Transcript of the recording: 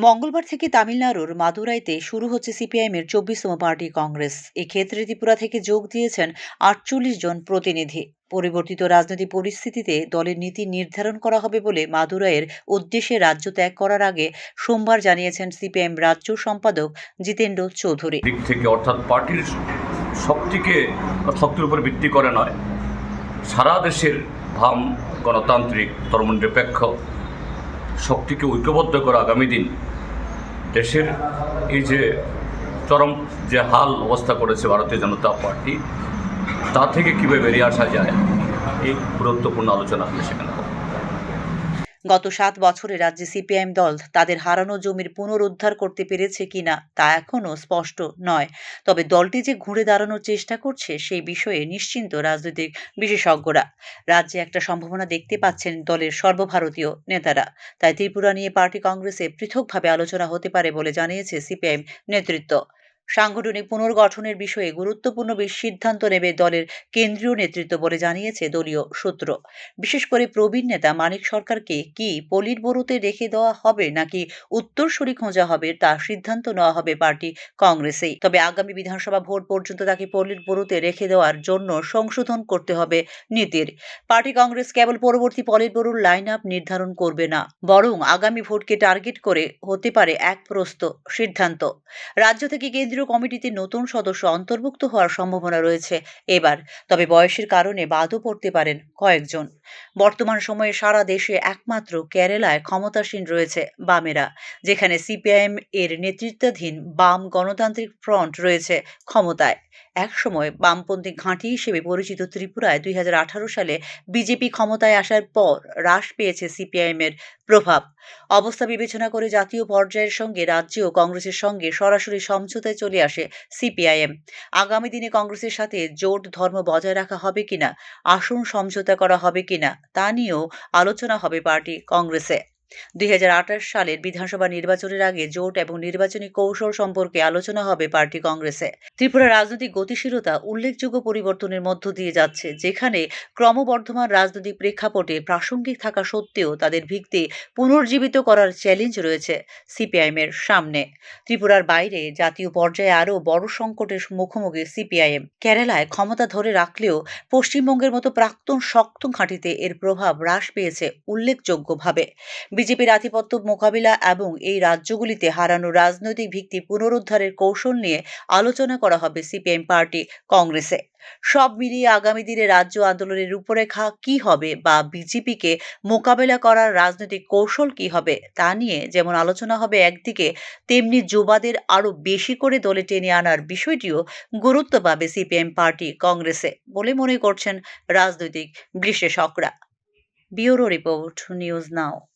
মঙ্গলবার থেকে তামিলনাড়ুর মাদুরাইতে শুরু হচ্ছে সিপিআইএমের ২৪তম পার্টি কংগ্রেস। এক্ষেত্রে ত্রিপুরা থেকে যোগ দিয়েছেন ৪৮ জন প্রতিনিধি। পরিবর্তিত রাজনৈতিক পরিস্থিতিতে দলের নীতি নির্ধারণ করা হবে বলে মাদুরাইয়ের উদ্দেশ্যে রাজ্য ত্যাগ করার আগে সোমবার জানিয়েছেন সিপিআইএম রাজ্য সম্পাদক জিতেন্দ্র চৌধুরী। দিক থেকে অর্থাৎ পার্টির শক্তিকে শক্তির উপর ভিত্তি করে নয়, সারা দেশের ভাম গণতান্ত্রিক ধর্মনিরপেক্ষ শক্তিকে ঐক্যবদ্ধ করে আগামী দিন দেশের এই যে চরম যে হাল অবস্থা করেছে ভারতীয় জনতা পার্টি, তা থেকে কীভাবে বেরিয়ে আসা যায়, এই গুরুত্বপূর্ণ আলোচনা হবে সেখানে। গত ৭ বছরে রাজ্যে সিপিআইএম দল তাদের হারানো জমির পুনরুদ্ধার করতে পেরেছে কিনা তা এখনও স্পষ্ট নয়। তবে দলটি যে ঘুরে দাঁড়ানোর চেষ্টা করছে সেই বিষয়ে নিশ্চিন্ত রাজনৈতিক বিশেষজ্ঞরা। রাজ্যে একটা সম্ভাবনা দেখতে পাচ্ছেন দলের সর্বভারতীয় নেতারা। তাই ত্রিপুরা নিয়ে পার্টি কংগ্রেসে পৃথকভাবে আলোচনা হতে পারে বলে জানিয়েছে সিপিআইএম নেতৃত্ব। সাংগঠনিক পুনর্গঠনের বিষয়ে গুরুত্বপূর্ণ সিদ্ধান্ত নেবে দলের কেন্দ্রীয় নেতৃত্ব বলে জানিয়েছে দলীয় সূত্র। বিশেষ করে প্রবীণ নেতা মানিক সরকারকে কি পলিট ব্যুরোতে রেখে দেওয়া হবে নাকি উত্তরসূরি খোঁজা হবে তা সিদ্ধান্ত নেওয়া হবে পার্টি কংগ্রেসেই। তবে আগামী বিধানসভা ভোট পর্যন্ত তাকে পলিট ব্যুরোতে রেখে দেওয়ার জন্য সংশোধন করতে হবে নীতির। পার্টি কংগ্রেস কেবল পরবর্তী পলিট ব্যুরোর লাইন আপ নির্ধারণ করবে না, বরং আগামী ভোটকে টার্গেট করে হতে পারে এক প্রস্তুত সিদ্ধান্ত। রাজ্য থেকে কেন্দ্রীয় কমিটিতে নতুন সদস্য অন্তর্ভুক্ত হওয়ার সম্ভাবনা রয়েছে এবার। তবে বয়সের কারণে বাদও পড়তে পারেন কয়েকজন। বর্তমান সময়ে সারা দেশে একমাত্র কেরালায় ক্ষমতাসীন রয়েছে বামেরা, যেখানে সিপিআইএম এর নেতৃত্বাধীন বাম গণতান্ত্রিক ফ্রন্ট রয়েছে ক্ষমতায়। একসময় বামপন্থী ঘাঁটি হিসেবে পরিচিত ত্রিপুরায় ২০১৮ সালে বিজেপি ক্ষমতায় আসার পর হ্রাস পেয়েছে সিপিআইএম এর প্রভাব। অবস্থা বিবেচনা করে জাতীয় পর্যায়ের সঙ্গে রাজ্যেও কংগ্রেসের সঙ্গে সরাসরি সমঝোতায় চলে আসে সিপিআইএম। আগামী দিনে কংগ্রেসের সাথে জোট ধর্ম বজায় রাখা হবে কিনা, আসন সমঝোতা করা হবে কিনা তা নিয়েও আলোচনা হবে পার্টি কংগ্রেসে। ২০২৮ সালের বিধানসভা নির্বাচনের আগে জোট এবং নির্বাচনী কৌশল সম্পর্কে আলোচনা হবে পার্টি কংগ্রেসে। ত্রিপুরার রাজনৈতিক গতিশীলতা উল্লেখযোগ্য পরিবর্তনের মধ্য দিয়ে যাচ্ছে, যেখানে ক্রমবর্ধমান রাজনৈতিক প্রেক্ষাপটে প্রাসঙ্গিক থাকা সত্ত্বেও তাদের ভিত্তি পুনর্জীবিত করার চ্যালেঞ্জ রয়েছে সিপিআইএমের সামনে। ত্রিপুরার বাইরে জাতীয় পর্যায়ে আরও বড় সংকটের মুখোমুখি সিপিআইএম। কেরালায় ক্ষমতা ধরে রাখলেও পশ্চিমবঙ্গের মতো প্রাক্তন শক্ত ঘাঁটিতে এর প্রভাব হ্রাস পেয়েছে উল্লেখযোগ্যভাবে। বিজেপির আধিপত্য মোকাবিলা এবং এই রাজ্যগুলিতে হারানো রাজনৈতিক ভিত্তি পুনরুদ্ধারের কৌশল নিয়ে আলোচনা করা হবে সিপিআইএম পার্টি কংগ্রেসে। সব মিলিয়ে আগামী দিনে রাজ্য আন্দোলনের রূপরেখা কি হবে বা বিজেপিকে মোকাবেলা করার রাজনৈতিক কৌশল কি হবে তা নিয়ে যেমন আলোচনা হবে একদিকে, তেমনি যুবাদের আরও বেশি করে দলে টেনে আনার বিষয়টিও গুরুত্ব পাবে সিপিআইএম পার্টি কংগ্রেসে বলে মনে করছেন রাজনৈতিক বিশ্লেষকরা। Bureau report, news now.